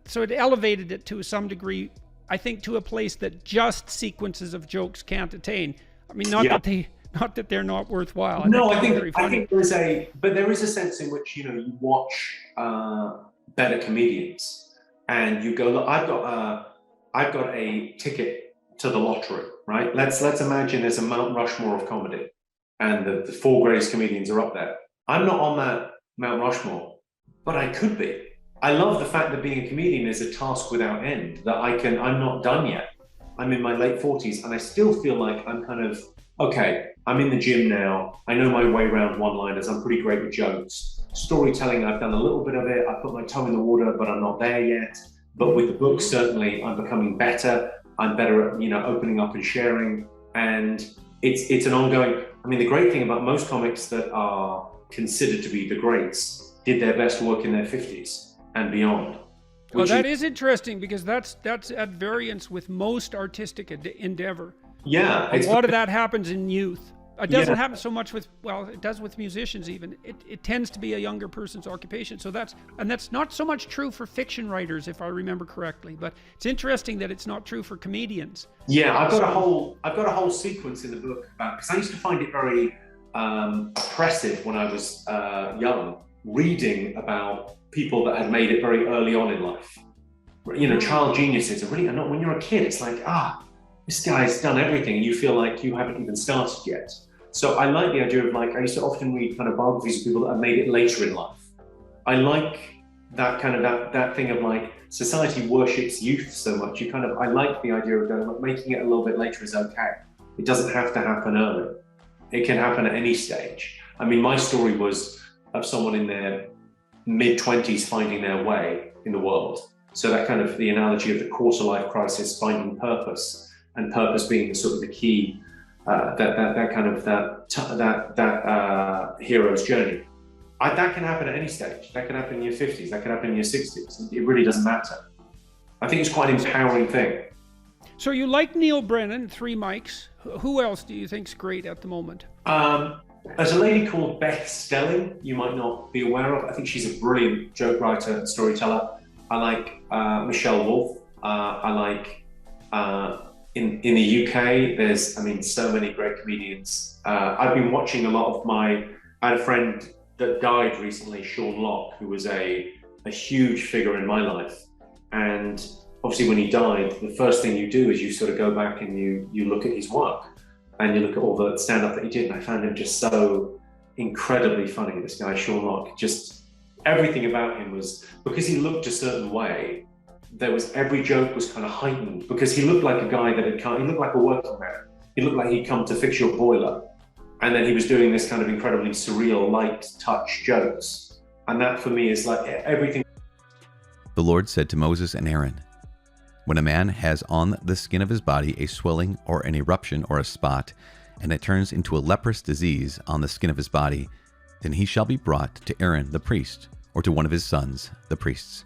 so it elevated it to some degree, I think, to a place that just sequences of jokes can't attain. I mean, not that they're not worthwhile. No, I think there is a sense in which, you watch better comedians and you go, look, I've got a ticket to the lottery, right? Let's imagine there's a Mount Rushmore of comedy and the 4 greatest comedians are up there. I'm not on that Mount Rushmore, but I could be. I love the fact that being a comedian is a task without end, that I'm not done yet. I'm in my late 40s and I still feel like I'm kind of, okay, I'm in the gym now. I know my way around one-liners. I'm pretty great with jokes. Storytelling, I've done a little bit of it. I put my toe in the water, but I'm not there yet. But with the book, certainly I'm becoming better. I'm better at, opening up and sharing. And it's an ongoing, the great thing about most comics that are considered to be the greats did their best work in their 50s and beyond. Well, that is interesting because that's at variance with most artistic endeavor. Yeah. A lot of that happens in youth. It doesn't happen so much with, it does with musicians even. It tends to be a younger person's occupation. So that's not so much true for fiction writers, if I remember correctly. But it's interesting that it's not true for comedians. Yeah, I've got a whole sequence in the book about, because I used to find it very oppressive when I was young, reading about people that had made it very early on in life. Child geniuses are really, and not when you're a kid, it's like, this guy's done everything and you feel like you haven't even started yet. So I like the idea of I used to often read kind of biographies of people that have made it later in life. I like that kind of that thing of society worships youth so much. I like the idea of going, making it a little bit later is okay. It doesn't have to happen early. It can happen at any stage. My story was of someone in their mid-20s finding their way in the world. So that kind of the analogy of the quarter life crisis, finding purpose, and purpose being sort of the key, that hero's journey. That can happen at any stage. That can happen in your 50s. That can happen in your 60s. It really doesn't matter. I think it's quite an empowering thing. So you like Neil Brennan, 3 Mics. Who else do you think's great at the moment? There's a lady called Beth Stelling, you might not be aware of. I think she's a brilliant joke writer and storyteller. I like Michelle Wolf. I like, in the UK, there's, so many great comedians. I've been watching a lot of I had a friend that died recently, Sean Locke, who was a huge figure in my life. And obviously when he died, the first thing you do is you sort of go back and you look at his work. And you look at all the stand-up that he did, and I found him just so incredibly funny, this guy, Sean Locke. everything about him was, because he looked a certain way, every joke was kind of heightened, because he looked like a guy that he looked like a working man. He looked like he'd come to fix your boiler. And then he was doing this kind of incredibly surreal, light touch jokes. And that for me is like everything. The Lord said to Moses and Aaron, when a man has on the skin of his body a swelling or an eruption or a spot, and it turns into a leprous disease on the skin of his body, then he shall be brought to Aaron the priest, or to one of his sons, the priests.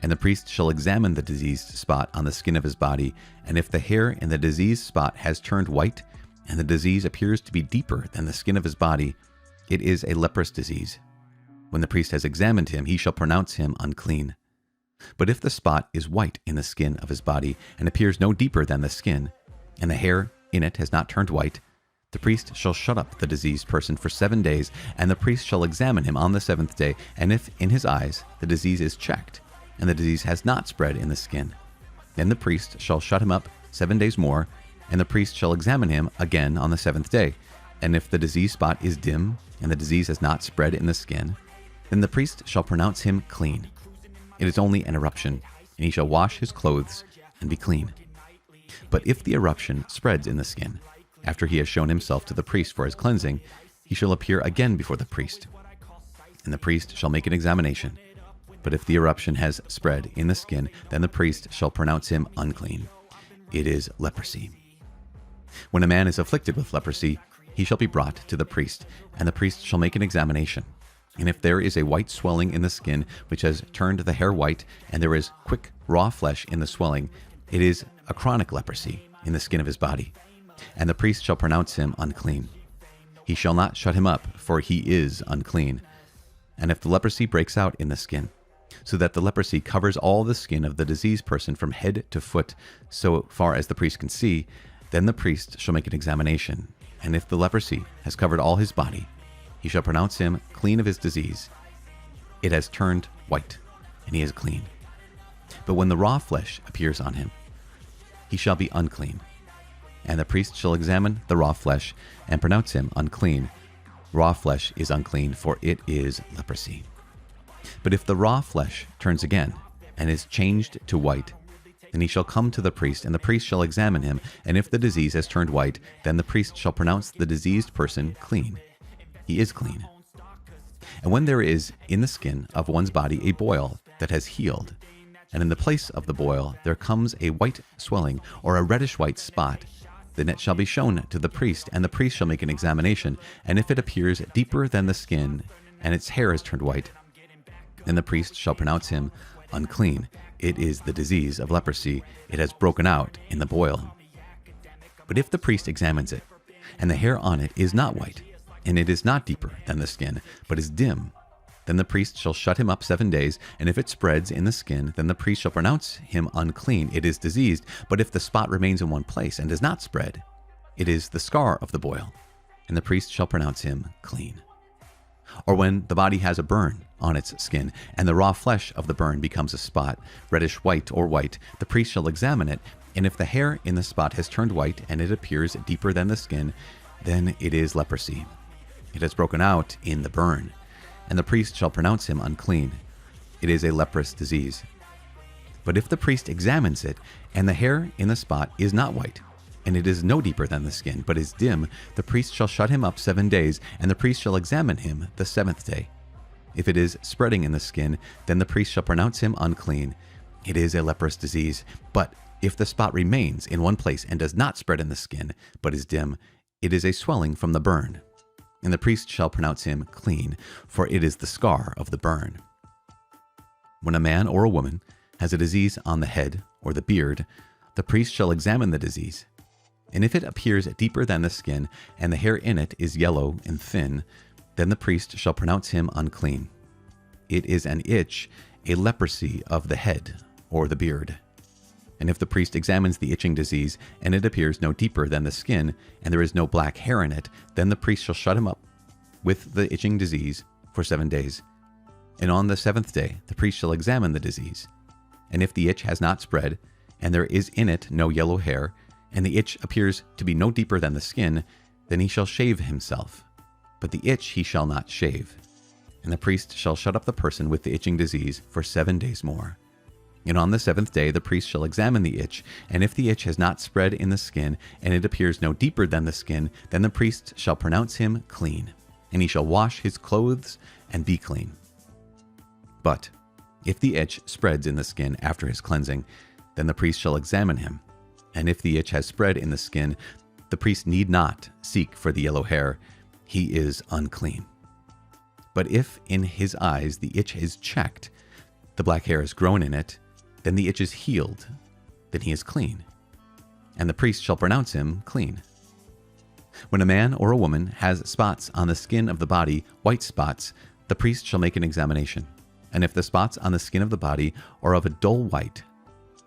And the priest shall examine the diseased spot on the skin of his body, and if the hair in the diseased spot has turned white, and the disease appears to be deeper than the skin of his body, it is a leprous disease. When the priest has examined him, he shall pronounce him unclean. But if the spot is white in the skin of his body, and appears no deeper than the skin, and the hair in it has not turned white, the priest shall shut up the diseased person for 7 days, and the priest shall examine him on the 7th day, and if in his eyes the disease is checked, and the disease has not spread in the skin, then the priest shall shut him up 7 days more, and the priest shall examine him again on the 7th day. And if the disease spot is dim, and the disease has not spread in the skin, then the priest shall pronounce him clean. It is only an eruption, and he shall wash his clothes and be clean. But if the eruption spreads in the skin, after he has shown himself to the priest for his cleansing, he shall appear again before the priest, and the priest shall make an examination. But if the eruption has spread in the skin, then the priest shall pronounce him unclean. It is leprosy. When a man is afflicted with leprosy, he shall be brought to the priest, and the priest shall make an examination. And if there is a white swelling in the skin, which has turned the hair white, and there is quick, raw flesh in the swelling, it is a chronic leprosy in the skin of his body. And the priest shall pronounce him unclean. He shall not shut him up, for he is unclean. And if the leprosy breaks out in the skin, so that the leprosy covers all the skin of the diseased person from head to foot, so far as the priest can see, then the priest shall make an examination. And if the leprosy has covered all his body, he shall pronounce him clean of his disease. It has turned white, and he is clean. But when the raw flesh appears on him, he shall be unclean. And the priest shall examine the raw flesh and pronounce him unclean. Raw flesh is unclean, for it is leprosy. But if the raw flesh turns again and is changed to white, then he shall come to the priest, and the priest shall examine him. And if the disease has turned white, then the priest shall pronounce the diseased person clean. He is clean. And when there is in the skin of one's body a boil that has healed, and in the place of the boil there comes a white swelling or a reddish-white spot, then it shall be shown to the priest, and the priest shall make an examination. And if it appears deeper than the skin, and its hair has turned white, then the priest shall pronounce him unclean. It is the disease of leprosy. It has broken out in the boil. But if the priest examines it, and the hair on it is not white, and it is not deeper than the skin, but is dim, then the priest shall shut him up 7 days, and if it spreads in the skin, then the priest shall pronounce him unclean. It is diseased. But if the spot remains in one place and does not spread, it is the scar of the boil, and the priest shall pronounce him clean. Or when the body has a burn on its skin, and the raw flesh of the burn becomes a spot, reddish white or white, the priest shall examine it, and if the hair in the spot has turned white, and it appears deeper than the skin, then it is leprosy. It has broken out in the burn, and the priest shall pronounce him unclean. It is a leprous disease. But if the priest examines it, and the hair in the spot is not white, and it is no deeper than the skin, but is dim, the priest shall shut him up 7 days, and the priest shall examine him the 7th day. If it is spreading in the skin, then the priest shall pronounce him unclean. It is a leprous disease. But if the spot remains in one place and does not spread in the skin, but is dim, it is a swelling from the burn. And the priest shall pronounce him clean, for it is the scar of the burn. When a man or a woman has a disease on the head or the beard, the priest shall examine the disease. And if it appears deeper than the skin, and the hair in it is yellow and thin, then the priest shall pronounce him unclean. It is an itch, a leprosy of the head or the beard. And if the priest examines the itching disease, and it appears no deeper than the skin, and there is no black hair in it, then the priest shall shut him up with the itching disease for 7 days. And on the 7th day the priest shall examine the disease. And if the itch has not spread, and there is in it no yellow hair, and the itch appears to be no deeper than the skin, then he shall shave himself. But the itch he shall not shave. And the priest shall shut up the person with the itching disease for 7 days more. And on the 7th day the priest shall examine the itch, and if the itch has not spread in the skin, and it appears no deeper than the skin, then the priest shall pronounce him clean, and he shall wash his clothes and be clean. But if the itch spreads in the skin after his cleansing, then the priest shall examine him, and if the itch has spread in the skin, the priest need not seek for the yellow hair, he is unclean. But if in his eyes the itch is checked, the black hair is grown in it, then the itch is healed, then he is clean, and the priest shall pronounce him clean. When a man or a woman has spots on the skin of the body, white spots, the priest shall make an examination, and if the spots on the skin of the body are of a dull white,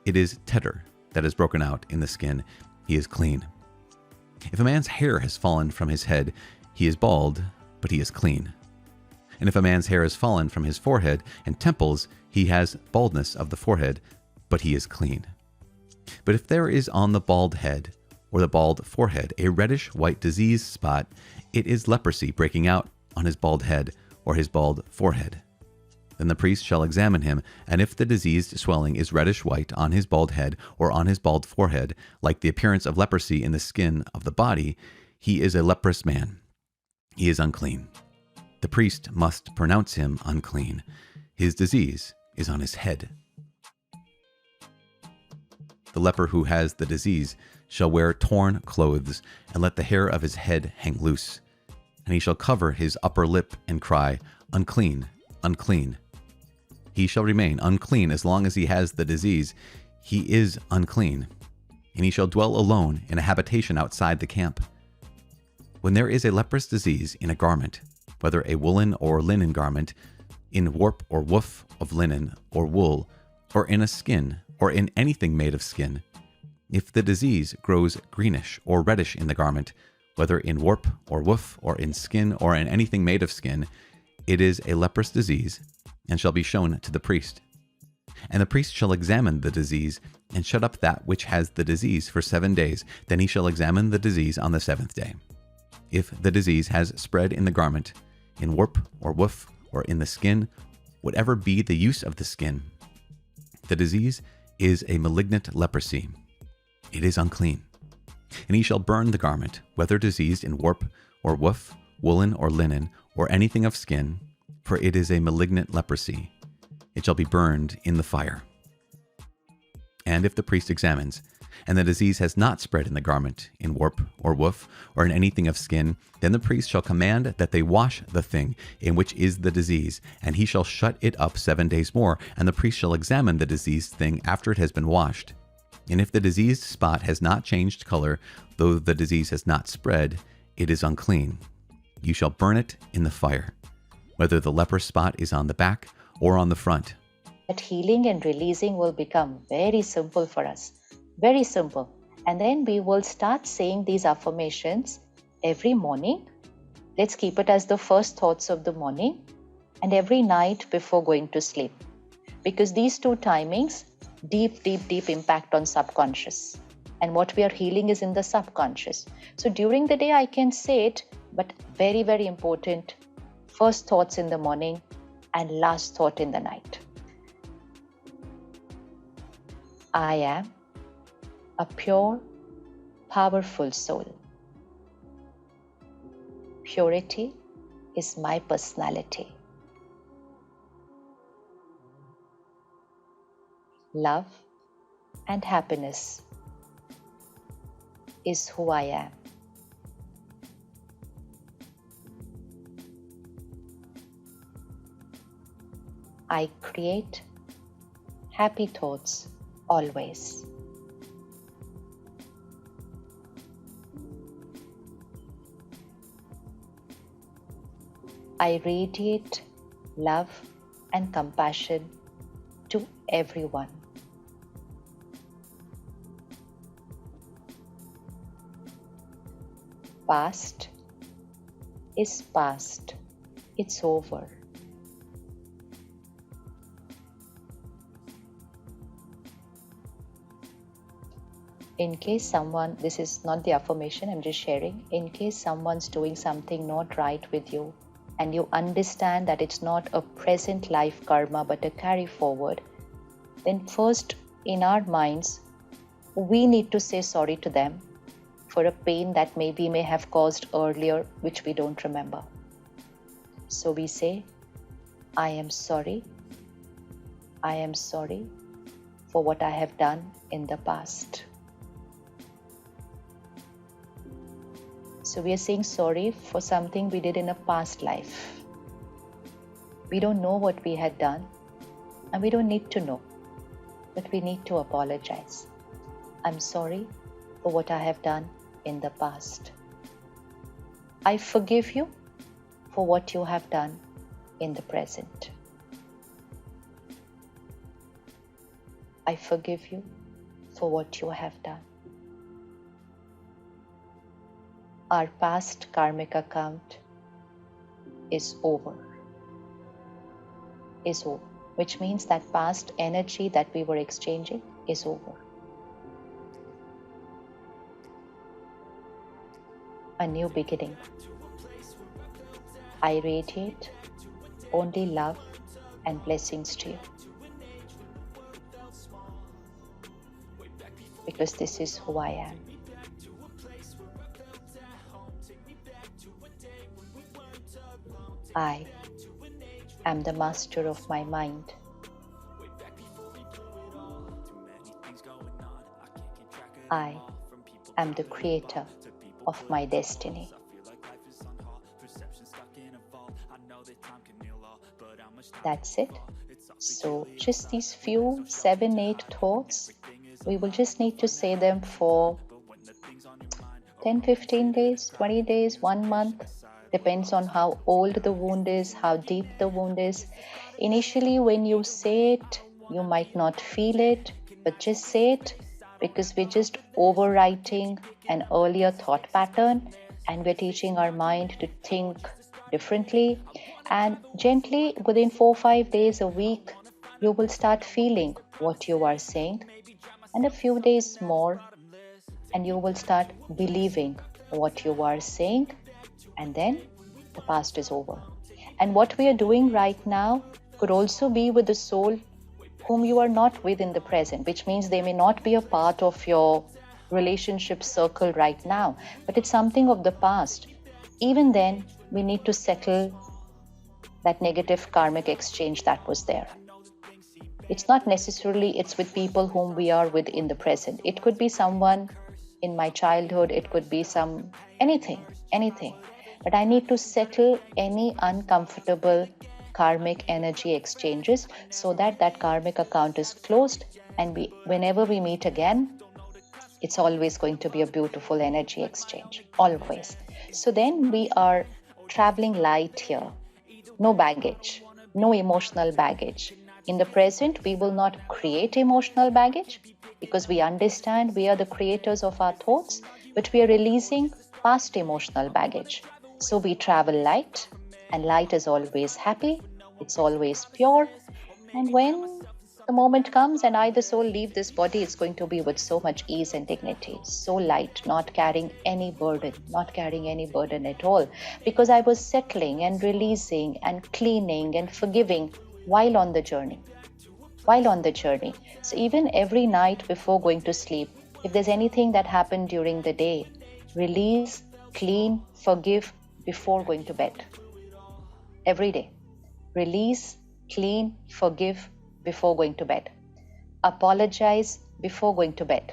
it is tetter that is broken out in the skin, he is clean. If a man's hair has fallen from his head, he is bald, but he is clean. And if a man's hair has fallen from his forehead and temples, he has baldness of the forehead, but he is clean. But if there is on the bald head or the bald forehead a reddish white disease spot, it is leprosy breaking out on his bald head or his bald forehead. Then the priest shall examine him, and if the diseased swelling is reddish white on his bald head or on his bald forehead, like the appearance of leprosy in the skin of the body, he is a leprous man. He is unclean. The priest must pronounce him unclean. His disease is on his head. The leper who has the disease shall wear torn clothes, and let the hair of his head hang loose. And he shall cover his upper lip and cry, "Unclean, unclean." He shall remain unclean as long as he has the disease. He is unclean. And he shall dwell alone in a habitation outside the camp. When there is a leprous disease in a garment, whether a woolen or linen garment, in warp or woof of linen or wool, or in a skin, or in anything made of skin, if the disease grows greenish or reddish in the garment, whether in warp or woof, or in skin, or in anything made of skin, it is a leprous disease, and shall be shown to the priest. And the priest shall examine the disease, and shut up that which has the disease for 7 days. Then he shall examine the disease on the 7th day. If the disease has spread in the garment, in warp or woof, or in the skin, whatever be the use of the skin, the disease is a malignant leprosy. It is unclean. And he shall burn the garment, whether diseased in warp or woof, woolen or linen, or anything of skin, for it is a malignant leprosy. It shall be burned in the fire. And if the priest examines, and the disease has not spread in the garment, in warp or woof, or in anything of skin, then the priest shall command that they wash the thing in which is the disease, and he shall shut it up 7 days more, and the priest shall examine the diseased thing after it has been washed. And if the diseased spot has not changed color, though the disease has not spread, it is unclean. You shall burn it in the fire, whether the leper spot is on the back or on the front. That healing and releasing will become very simple for us. Very simple. And then we will start saying these affirmations every morning. Let's keep it as the first thoughts of the morning, and every night before going to sleep. Because these two timings, deep impact on subconscious. And what we are healing is in the subconscious. So during the day I can say it, but very, very important, first thoughts in the morning and last thought in the night. I am a pure, powerful soul. Purity is my personality. Love and happiness is who I am. I create happy thoughts always. I radiate love and compassion to everyone. Past is past. It's over. In case someone, this is not the affirmation, I'm just sharing. In case someone's doing something not right with you, and you understand that it's not a present life karma but a carry forward, then first in our minds, we need to say sorry to them for a pain that maybe may have caused earlier, which we don't remember. So we say, I am sorry. I am sorry for what I have done in the past. So we are saying sorry for something we did in a past life. We don't know what we had done, and we don't need to know, but we need to apologize. I'm sorry for what I have done in the past. I forgive you for what you have done in the present. I forgive you for what you have done. Our past karmic account is over. Is over, which means that past energy that we were exchanging is over. A new beginning. I radiate only love and blessings to you. Because this is who I am. I am the master of my mind. I am the creator of my destiny. That's it. So just these few 7-8 thoughts, we will just need to say them for 10-15 days, 20 days, 1 month. Depends on how old the wound is, how deep the wound is. Initially, when you say it, you might not feel it, but just say it, because we're just overwriting an earlier thought pattern, and we're teaching our mind to think differently. And gently, within 4-5 days, a week, you will start feeling what you are saying. And a few days more, and you will start believing what you are saying. And then the past is over. And what we are doing right now could also be with the soul whom you are not with in the present, which means they may not be a part of your relationship circle right now, but it's something of the past. Even then, we need to settle that negative karmic exchange that was there. It's not necessarily it's with people whom we are with in the present. It could be someone in my childhood, it could be anything. But I need to settle any uncomfortable karmic energy exchanges so that that karmic account is closed, and whenever we meet again, it's always going to be a beautiful energy exchange, always. So then we are traveling light here. No baggage, no emotional baggage. In the present, we will not create emotional baggage because we understand we are the creators of our thoughts, but we are releasing past emotional baggage. So we travel light, and light is always happy, it's always pure. And when the moment comes and I, the soul, leave this body, it's going to be with so much ease and dignity, so light, not carrying any burden at all, because I was settling and releasing and cleaning and forgiving while on the journey. So even every night before going to sleep, if there's anything that happened during the day, release, clean, forgive before going to bed. Every day. Release, clean, forgive before going to bed. Apologize before going to bed.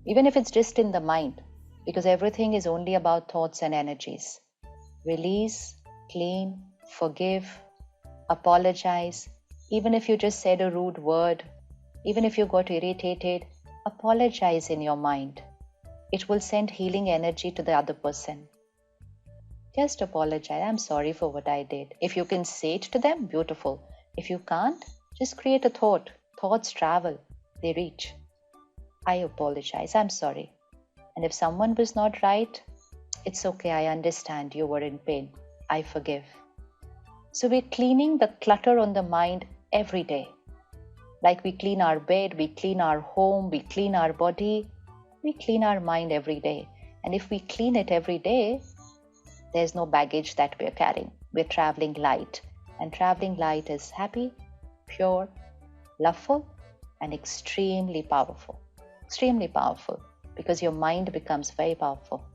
Even if it's just in the mind, because everything is only about thoughts and energies. Release, clean, forgive, apologize. Even if you just said a rude word, even if you got irritated, apologize in your mind. It will send healing energy to the other person. Just apologize. I'm sorry for what I did. If you can say it to them, beautiful. If you can't, just create a thought. Thoughts travel. They reach. I apologize. I'm sorry. And if someone was not right, it's okay. I understand you were in pain. I forgive. So we're cleaning the clutter on the mind every day. Like we clean our bed, we clean our home, we clean our body, we clean our mind every day. And if we clean it every day, There's no baggage that we're carrying. We're traveling light. And traveling light is happy, pure, loveful, and extremely powerful. Extremely powerful, because your mind becomes very powerful.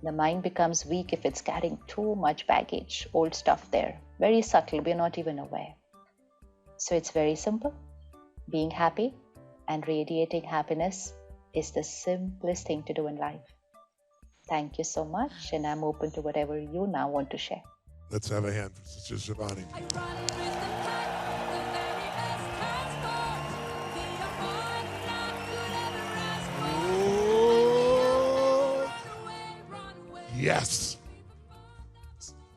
The mind becomes weak if it's carrying too much baggage, old stuff there. Very subtle, we're not even aware. So it's very simple. Being happy and radiating happiness is the simplest thing to do in life. Thank you so much, and I'm open to whatever you now want to share. Let's have a hand for Sister Shivani. Yes.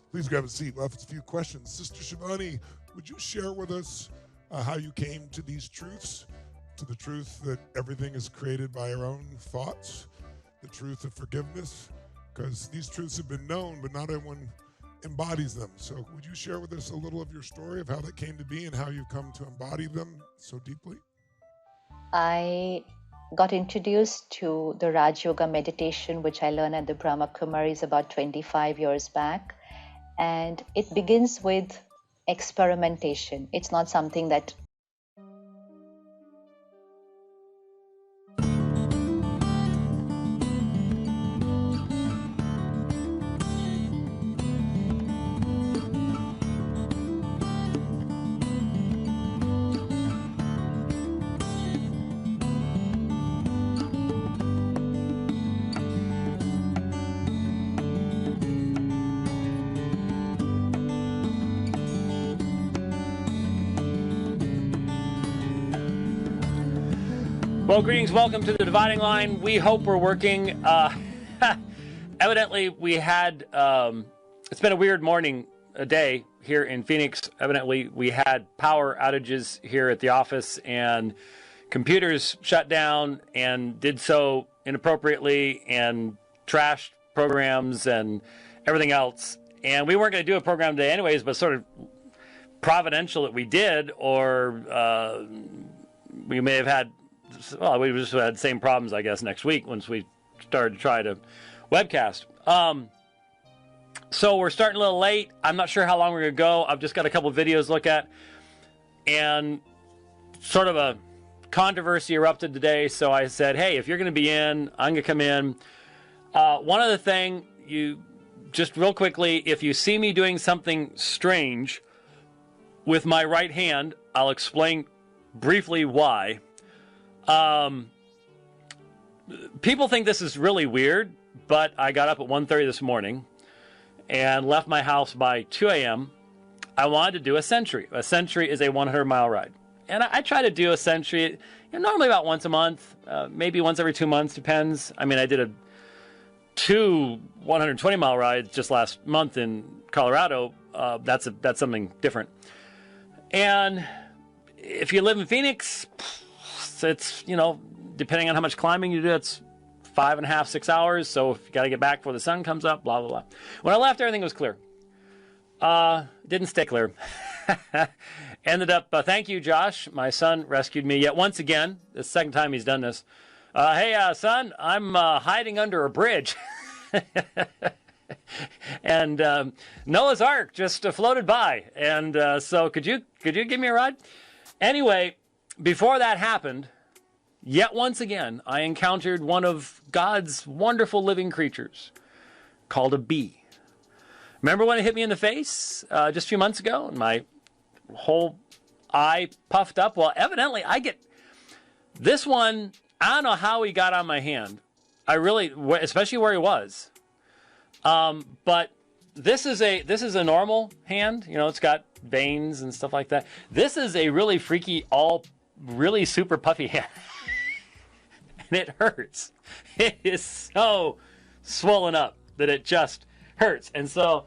Please grab a seat. We'll have a few questions. Sister Shivani, would you share with us how you came to these truths, to the truth that everything is created by our own thoughts, the truth of forgiveness? Because these truths have been known, but not everyone embodies them. So would you share with us a little of your story of how that came to be and how you've come to embody them so deeply? I got introduced to the Raj Yoga meditation, which I learned at the Brahma Kumaris about 25 years back. And it begins with experimentation. It's not something that Well, greetings. Welcome to the Dividing Line. We hope we're working. Evidently, we had, it's been a weird morning, a day here in Phoenix. Evidently, we had power outages here at the office, and computers shut down and did so inappropriately and trashed programs and everything else. And we weren't going to do a program today anyways, but sort of providential that we did, or we may have had, well, we just had the same problems, I guess, next week once we started to try to webcast. So we're starting a little late. I'm not sure how long we're going to go. I've just got a couple of videos to look at. And sort of a controversy erupted today. So I said, hey, if you're going to be in, I'm going to come in. One other thing, you just real quickly, if you see me doing something strange with my right hand, I'll explain briefly why. People think this is really weird, but I got up at 1:30 this morning and left my house by 2 a.m. I wanted to do a century. A century is a 100-mile ride. And I try to do a century, normally about once a month, maybe once every 2 months, depends. I mean, I did two 120-mile rides just last month in Colorado. That's something different. And if you live in Phoenix, it's, depending on how much climbing you do, it's 5.5, 6 hours. So if you got to get back before the sun comes up, blah, blah, blah. When I left, everything was clear. Didn't stay clear. Ended up, thank you, Josh. My son rescued me yet once again. The second time he's done this. Hey, son, I'm hiding under a bridge. And Noah's Ark just floated by. And so could you give me a ride? Anyway, before that happened, yet once again, I encountered one of God's wonderful living creatures called a bee. Remember when it hit me in the face just a few months ago and my whole eye puffed up? Well, evidently I get this one. I don't know how he got on my hand. I really, especially where he was. But this is a normal hand. It's got veins and stuff like that. This is a really freaky, really super puffy hand. And it hurts. It is so swollen up that it just hurts. And so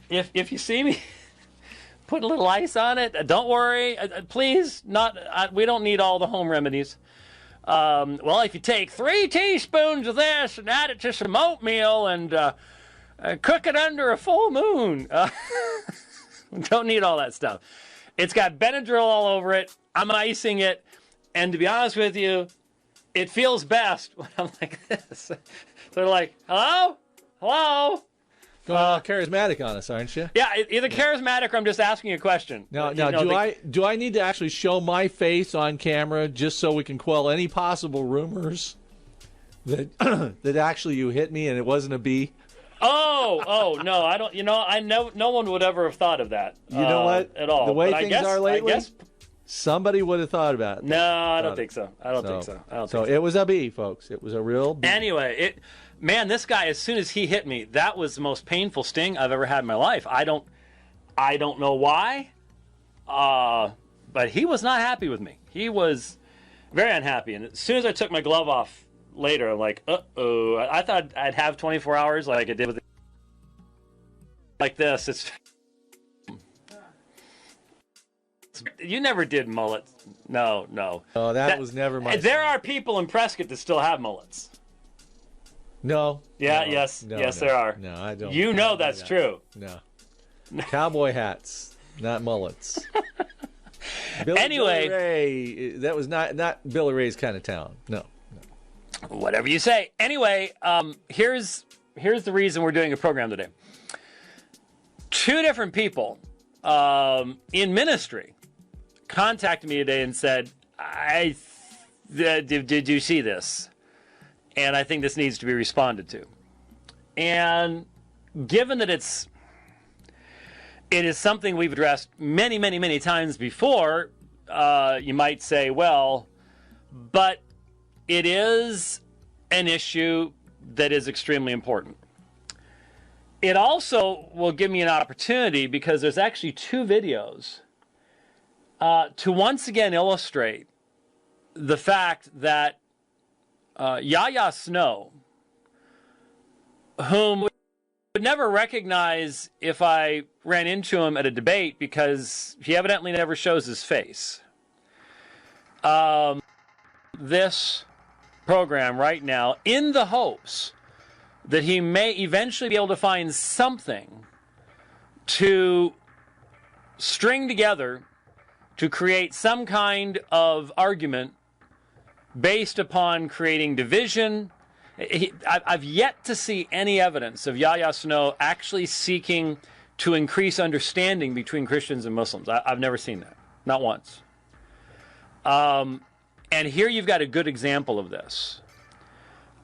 if you see me put a little ice on it, don't worry. Please, we don't need all the home remedies. Well, if you take 3 teaspoons of this and add it to some oatmeal and cook it under a full moon. Don't need all that stuff. It's got Benadryl all over it. I'm icing it. And to be honest with you, it feels best when I'm like this. They're like, hello? Hello? Going all charismatic on us, aren't you? Yeah, either charismatic or I'm just asking you a question. Now, do I need to actually show my face on camera just so we can quell any possible rumors that that actually you hit me and it wasn't a bee? Oh no, I don't. I know no one would ever have thought of that. You know what? At all. The way but things are lately, somebody would have thought about it. No, I don't think so. I don't think so. It was a bee, folks. It was a real bee. Anyway, man, this guy, as soon as he hit me, that was the most painful sting I've ever had in my life. I don't know why, but he was not happy with me. He was very unhappy. And as soon as I took my glove off later, I'm like, uh-oh. I thought I'd have 24 hours like I did with like this. It's you never did mullets. No. Oh, that was never my There are people in Prescott that still have mullets. No. Yeah, no, yes, no, yes, no, there are. No, I don't. You know that's true. No. Cowboy hats, not mullets. Billy Ray, that was not Billy Ray's kind of town. No. Whatever you say. Anyway, here's the reason we're doing a program today. Two different people in ministry contacted me today and said, did you see this? And I think this needs to be responded to. And given that it is something we've addressed many, many, many times before, you might say, well, but it is an issue that is extremely important. It also will give me an opportunity, because there's actually two videos, to once again illustrate the fact that Yahya Snow, whom would never recognize if I ran into him at a debate because he evidently never shows his face. This program right now in the hopes that he may eventually be able to find something to string together to create some kind of argument based upon creating division. I've yet to see any evidence of Yahya Snow actually seeking to increase understanding between Christians and Muslims. I've never seen that. Not once. And here you've got a good example of this.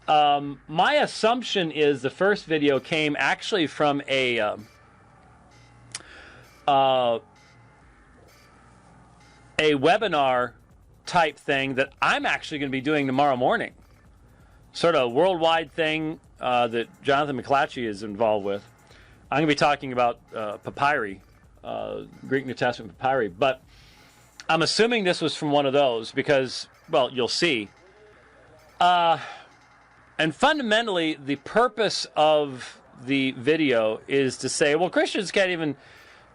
My assumption is the first video came actually from a webinar type thing that I'm actually going to be doing tomorrow morning. Sort of a worldwide thing that Jonathan McClatchy is involved with. I'm going to be talking about papyri, Greek New Testament papyri, but I'm assuming this was from one of those because, well, you'll see. And fundamentally, the purpose of the video is to say, well, Christians can't even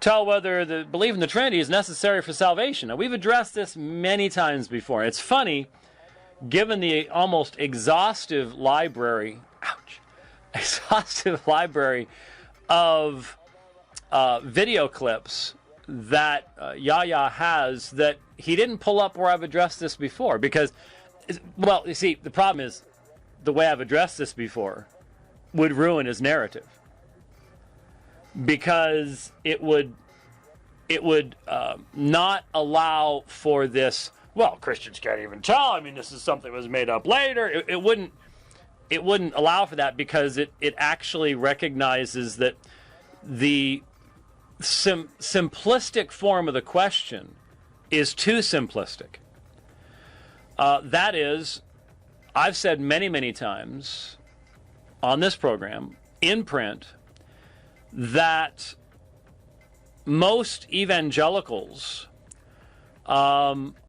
tell whether the belief in the Trinity is necessary for salvation. Now, we've addressed this many times before. It's funny, given the almost exhaustive library, exhaustive library of video clips that Yahya has, that he didn't pull up where I've addressed this before. Because, well, you see, the problem is the way I've addressed this before would ruin his narrative. Because it would not allow for this, well, Christians can't even tell. I mean, this is something that was made up later. It wouldn't allow for that, because it actually recognizes that the simplistic form of the question is too simplistic. That is, I've said many, many times on this program, in print, that most evangelicals